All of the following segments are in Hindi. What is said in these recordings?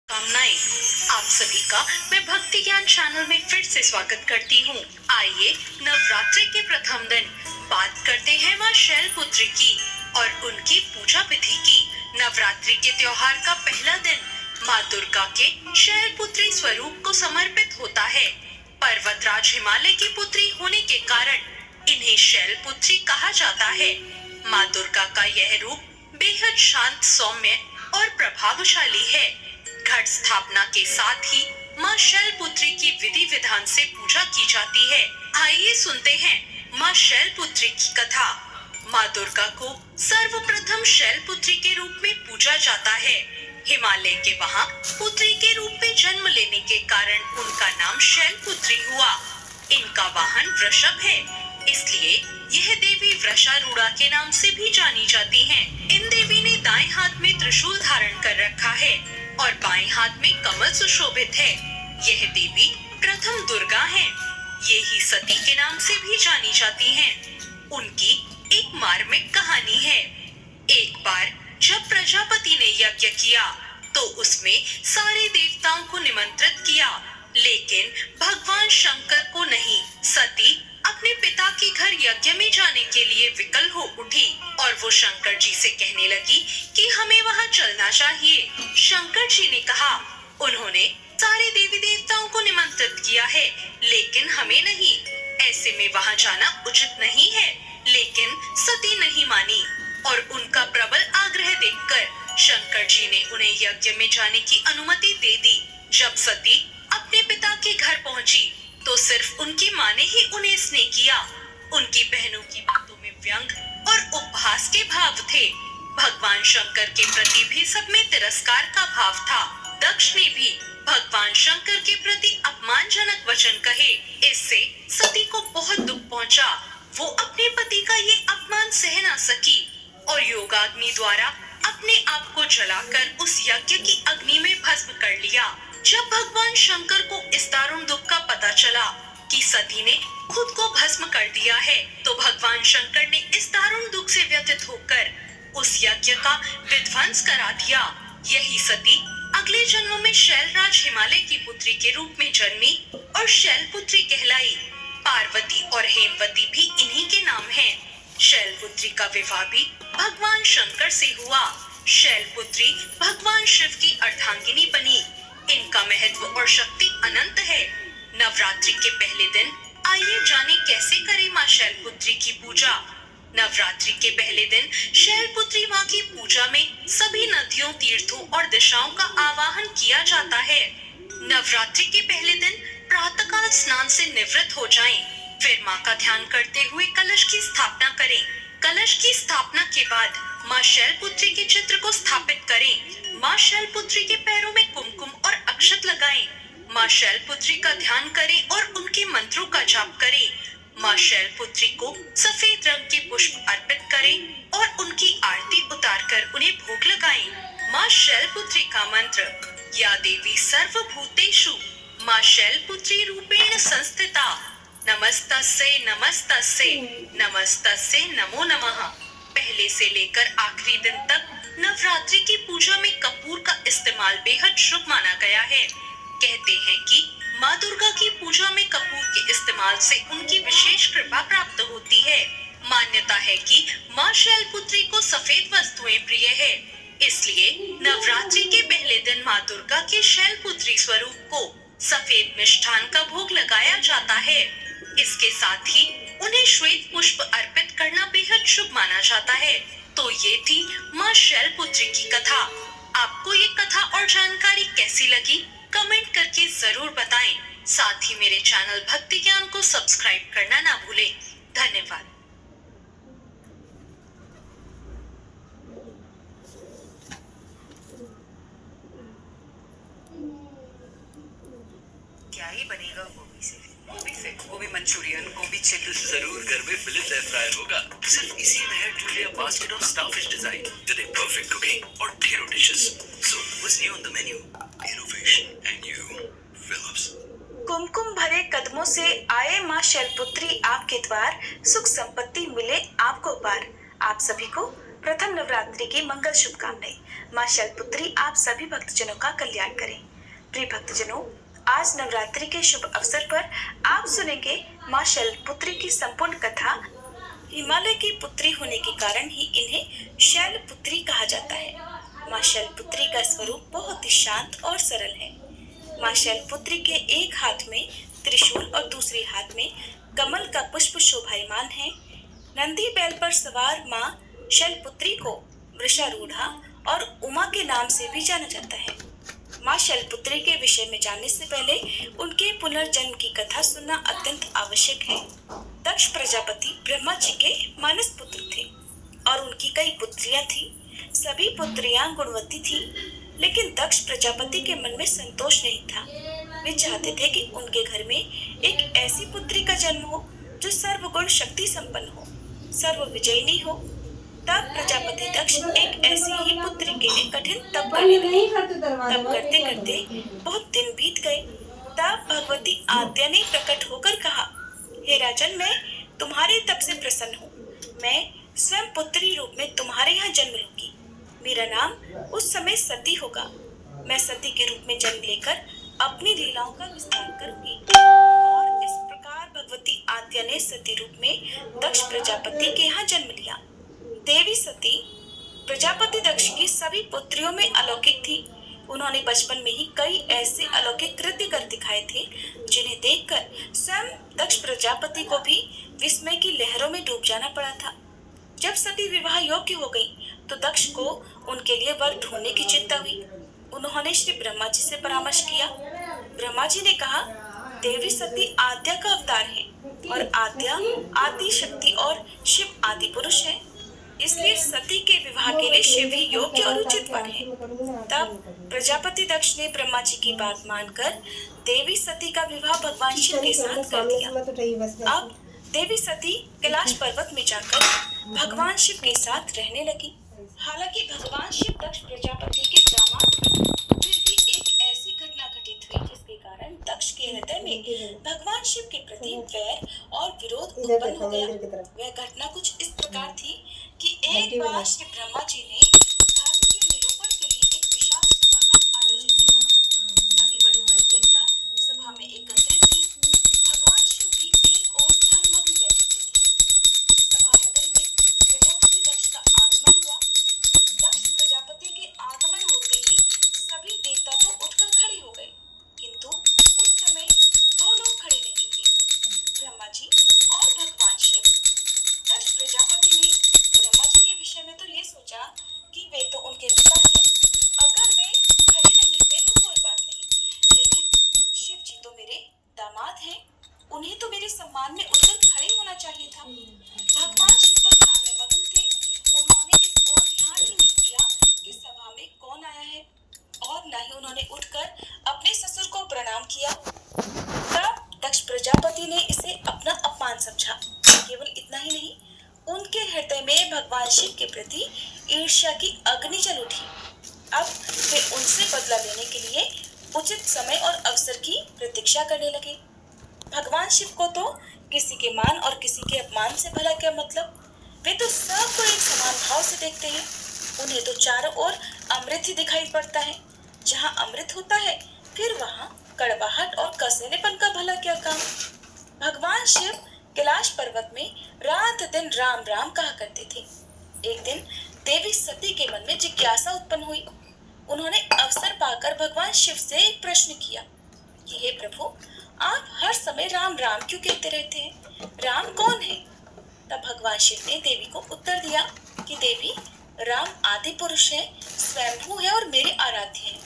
कामनाएं। आप सभी का मैं भक्ति ज्ञान चैनल में फिर से स्वागत करती हूँ। आइए नवरात्रि के प्रथम दिन बात करते हैं माँ शैलपुत्री की और उनकी पूजा विधि की। नवरात्रि के त्योहार का पहला दिन माँ दुर्गा के शैलपुत्री स्वरूप को समर्पित होता है। पर्वतराज हिमालय की पुत्री होने के कारण इन्हें शैलपुत्री कहा जाता है। माँ दुर्गा का यह रूप बेहद शांत, सौम्य और प्रभावशाली है। घट स्थापना के साथ ही माँ शैलपुत्री की विधि विधान से पूजा की जाती है। आइए सुनते हैं माँ शैलपुत्री की कथा। माँ दुर्गा को सर्वप्रथम शैलपुत्री के रूप में पूजा जाता है। हिमालय के वहाँ पुत्री के रूप में जन्म लेने के कारण उनका नाम शैलपुत्री हुआ। इनका वाहन वृषभ है, इसलिए यह देवी वृषारूढ़ा के नाम से भी जानी जाती हैं। इन देवी ने दाएं हाथ में त्रिशूल धारण कर रखा है और बाएं हाथ में कमल सुशोभित है। यह देवी प्रथम दुर्गा हैं। ये ही सती के नाम से भी जानी जाती हैं। उनकी एक मार्मिक कहानी है। एक बार जब प्रजापति ने यज्ञ किया तो उसमें सारे देवताओं को निमंत्रित किया, लेकिन भगवान शंकर को नहीं। सती अपने पिता के घर यज्ञ में जाने के लिए विकल हो उठी और वो शंकर जी से कहने लगी कि हमें वहाँ चलना चाहिए। शंकर जी ने कहा, उन्होंने सारे देवी देवताओं को निमंत्रित किया है, लेकिन हमें नहीं। ऐसे में वहाँ जाना उचित नहीं है। लेकिन सती नहीं मानी और उनका प्रबल आग्रह देखकर शंकर जी ने उन्हें यज्ञ में जाने की अनुमति दे दी। जब सती अपने पिता के घर पहुंची तो सिर्फ उनकी माँ ने ही उन्हें स्नेह किया। उनकी बहनों की बातों में व्यंग और उपहास के भाव थे। भगवान शंकर के प्रति भी सब में तिरस्कार का भाव था। दक्ष ने भी भगवान शंकर के प्रति अपमानजनक वचन कहे। इससे सती को बहुत दुख पहुंचा। वो अपने पति का ये अपमान सह ना सकी और योगाग्नि द्वारा अपने आप को जलाकर उस यज्ञ की अग्नि में भस्म कर लिया। जब भगवान शंकर को इस दारुण दुख का पता चला कि सती ने खुद को भस्म कर दिया है, तो भगवान शंकर ने इस दारुण दुख से व्यथित होकर उस यज्ञ का विध्वंस करा दिया। यही सती अगले जन्म में शैलराज हिमालय की पुत्री के रूप में जन्मी और शैलपुत्री कहलाई। पार्वती और हेमवती भी इन्हीं के नाम हैं। शैलपुत्री का विवाह भी भगवान शंकर से हुआ। शैलपुत्री भगवान शिव की अर्धांगिनी बनी। इनका महत्व और शक्ति अनंत है। नवरात्रि के पहले दिन आइए जाने कैसे करें माँ शैलपुत्री की पूजा। नवरात्रि के पहले दिन शैलपुत्री माँ की पूजा में सभी नदियों, तीर्थों और दिशाओं का आवाहन किया जाता है। नवरात्रि के पहले दिन प्रातःकाल स्नान से निवृत्त हो जाएं, फिर माँ का ध्यान करते हुए कलश की स्थापना करें। कलश की स्थापना के बाद माँ शैलपुत्री के चित्र को स्थापित करें। माँ शैलपुत्री के पैरों में कुमकुम और अक्षत लगाएं। माँ शैलपुत्री का ध्यान करें और उनके मंत्रों का जाप करें। माँ शैलपुत्री को सफेद रंग के पुष्प अर्पित करें और उनकी आरती उतारकर उन्हें भोग लगाएं। माँ शैलपुत्री का मंत्र, या देवी सर्वभूतेषु माँ शैलपुत्री रूपेण संस्थिता, नमस्तस्यै नमस्तस्यै नमस्तस्यै नमो नमः। पहले से लेकर आखिरी दिन तक नवरात्रि की पूजा में कपूर का इस्तेमाल बेहद शुभ माना गया है। कहते हैं कि माँ दुर्गा की पूजा में कपूर के इस्तेमाल से उनकी विशेष कृपा प्राप्त होती है। मान्यता है कि माँ शैलपुत्री को सफेद वस्तुएं प्रिय है, इसलिए नवरात्रि के पहले दिन माँ दुर्गा के शैलपुत्री स्वरूप को सफेद मिष्ठान का भोग लगाया जाता है। इसके साथ ही उन्हें श्वेत पुष्प अर्पित करना बेहद शुभ माना जाता है। तो ये थी माँ शैलपुत्री की कथा। आपको ये कथा और जानकारी कैसी लगी, कमेंट करके जरूर बताएं। साथ ही मेरे चैनल भक्ति ज्ञान को सब्सक्राइब करना ना भूलें। धन्यवाद। क्या ही बनेगा गोभी मंचूरियन, गोभी चिल्ली जरूर घर में फिलिप्स एयर फ्रायर होगा। सिर्फ इसी में है Julia basket of starfish design, today perfect cooking और ढेरों dishes. So what's new on the menu? Innovation and you, Philips. कुमकुम भरे कदमों से आए माँ शैलपुत्री आपके द्वार, सुख संपत्ति मिले आपको पार। आप सभी को प्रथम नवरात्रि की मंगल शुभकामनाएं। माँ शैलपुत्री आप सभी भक्तजनों का कल्याण करें। प्रिय भक्तजनों, आज नवरात्रि के शुभ अवसर पर आप सुनेंगे माँ शैलपुत्री की संपूर्ण कथा। हिमालय की पुत्री होने के कारण ही इन्हें शैलपुत्री कहा जाता है। माँ शैलपुत्री का स्वरूप बहुत ही शांत और सरल है। माँ शैलपुत्री के एक हाथ में त्रिशूल और दूसरे हाथ में कमल का पुष्प शोभायमान है। नंदी बैल पर सवार माँ शैलपुत्री को वृषारूढ़ा और उमा के नाम से भी जाना जाता है। माँ शैलपुत्री के विषय में जानने से पहले उनके पुनर्जन्म की कथा सुनना अत्यंत आवश्यक है। दक्ष प्रजापति ब्रह्मा जी के मानस पुत्र थे और उनकी कई पुत्रियां थी। सभी पुत्रियां गुणवती थी, लेकिन दक्ष प्रजापति के मन में संतोष नहीं था। वे चाहते थे कि उनके घर में एक ऐसी पुत्री का जन्म हो जो सर्वगुण शक्ति संपन्न हो, सर्व विजयिनी हो। तब प्रजापति दक्ष एक ऐसी ही पुत्री के लिए कठिन तप करने लगे। तप करते करते बहुत दिन बीत गए। तब भगवती आद्या ने प्रकट होकर कहा, हे राजन, मैं तुम्हारे तप से प्रसन्न हूँ। मैं स्वयं पुत्री रूप में तुम्हारे यहाँ जन्म लूंगी। मेरा नाम उस समय सती होगा। मैं सती के रूप में जन्म लेकर अपनी लीलाओं का विस्तार करूंगी। और इस प्रकार भगवती आद्या ने सती रूप में दक्ष प्रजापति के यहाँ जन्म लिया। देवी सती प्रजापति दक्ष की सभी पुत्रियों में अलौकिक थी। उन्होंने बचपन में ही कई ऐसे अलौकिक कृत्य कर दिखाए थे जिन्हें देखकर स्वयं दक्ष प्रजापति को भी विस्मय की लहरों में डूब जाना पड़ा था। जब सती विवाह योग्य हो गई तो दक्ष को उनके लिए वर ढूंढने की चिंता हुई। उन्होंने श्री ब्रह्मा जी से परामर्श किया। ब्रह्मा जी ने कहा, देवी सती आद्या का अवतार है और आद्या आदि शक्ति और शिव आदि पुरुष है, इसलिए सती के विवाह के लिए शिव ही योग्य और उचित वर है। तब प्रजापति दक्ष ने ब्रह्मा जी की बात मानकर देवी सती का विवाह भगवान शिव के साथ कर दिया। अब देवी सती कैलाश पर्वत में जाकर भगवान शिव के साथ रहने लगी। हालांकि भगवान शिव दक्ष प्रजापति के दामाद थे, फिर भी एक ऐसी घटना घटित हुई जिसके कारण दक्ष के हृदय में भगवान शिव के प्रति वैर और विरोध उत्पन्न हो गया। वह घटना कुछ इस प्रकार थी कि एक बार श्री ब्रह्मा जी ने धर्म के निरूपण के लिए एक विशाल सभा का आयोजन किया। सभी बड़े बड़े देवता सभा में एकत्रित थे। भगवान शिव भी एक ओर ध्यानमग्न बैठे हुए थे। सभा मंडल में प्रजापति दक्ष का आगमन हुआ। दक्ष प्रजापति के आगमन होते ही सभी देवता तो उठकर खड़े हो गए, किंतु उस समय दो लोग खड़े नहीं थे, ब्रह्मा जी और भगवान शिव। दक्ष प्रजापति ने ब्रह्मा जी के विषय में तो ये सोचा कि वे तो उनके पिता हैं, अगर वे खड़े नहीं हुए तो कोई बात नहीं, लेकिन शिव जी तो मेरे दामाद हैं, उन्हें तो मेरे सम्मान में उठकर खड़े होना चाहिए था। भगवान शिव तो ध्यान में मग्न थे। उन्होंने इस ओर ध्यान ही नहीं दिया कि सभा में कौन आया है, और न ही उन्होंने उठकर अपने ससुर को प्रणाम किया। तब दक्ष प्रजापति ने इसे अपना अपमान समझा। केवल इतना ही नहीं, उनके हृदय में भगवान शिव के प्रति ईर्ष्या की अग्नि जल उठी। अब वे उनसे बदला लेने के लिए उचित समय और अवसर की प्रतीक्षा करने लगे। भगवान शिव को तो किसी के मान और किसी के अपमान से भला क्या मतलब, वे तो सबको एक समान भाव से देखते हैं। उन्हें तो चारों ओर अमृत ही दिखाई पड़ता है। जहाँ अमृत होता है फिर वहाँ कड़वाहट और कसैलेपन का भला क्या काम। भगवान शिव कैलाश पर्वत में रात दिन राम राम कहा करते थे। एक दिन देवी सती के मन में जिज्ञासा उत्पन्न हुई। उन्होंने अवसर पाकर भगवान शिव से एक प्रश्न किया कि हे प्रभु, आप हर समय राम राम क्यों कहते रहते हैं? राम कौन है? तब भगवान शिव ने देवी को उत्तर दिया कि देवी, राम आदि पुरुष है, स्वयंभू है और मेरे आराध्य है,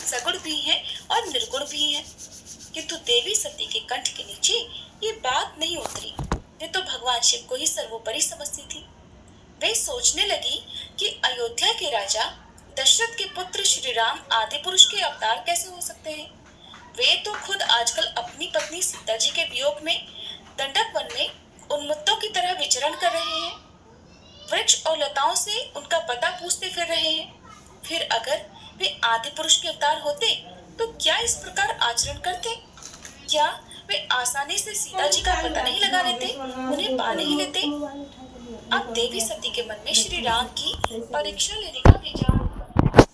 सगुण भी है और निर्गुण भी है। किंतु देवी सती के कंठ के नीचे ये बात नहीं उतरी। वे तो भगवान शिव को ही सर्वोपरि समझती थी। वे सोचने लगी कि अयोध्या के राजा दशरथ के पुत्र श्री राम आदि पुरुष के अवतार कैसे हो सकते हैं। वे तो खुद आजकल अपनी पत्नी सीता जी के वियोग में दंडक वन में उन्मत्तों की तरह विचरण कर रहे हैं। वृक्ष और लताओं से उनका पता पूछते फिर रहे हैं। फिर अगर वे आदि पुरुष के अवतार होते तो क्या इस प्रकार आचरण करते? क्या वे आसानी से सीता जी का पता नहीं लगा लेते, उन्हें पा नहीं लेते? अब देवी सती के मन में श्री राम की परीक्षा लेने का विचार हुआ।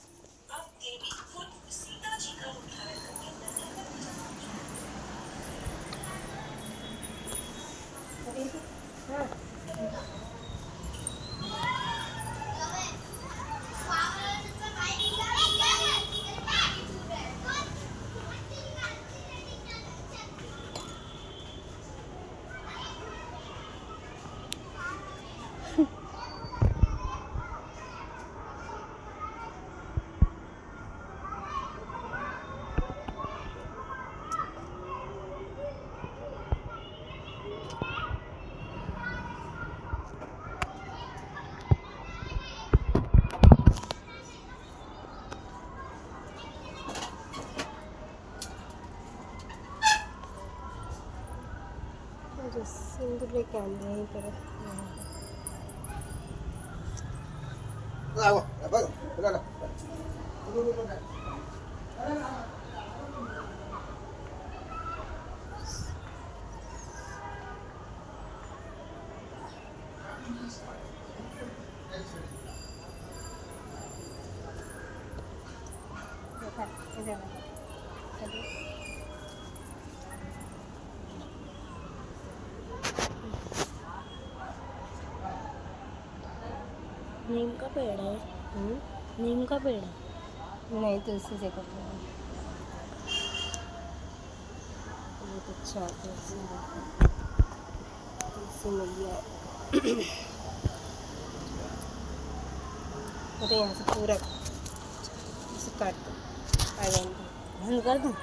जो सिंदूर लेके आना यहीं पर नीम का पेड़ है। नीम का पेड़ है। नहीं तुलसी से करते हैं। बहुत अच्छा है तुलसी मैया। अरे यहाँ से पूरा इसे काट दो। बंद कर दूँ।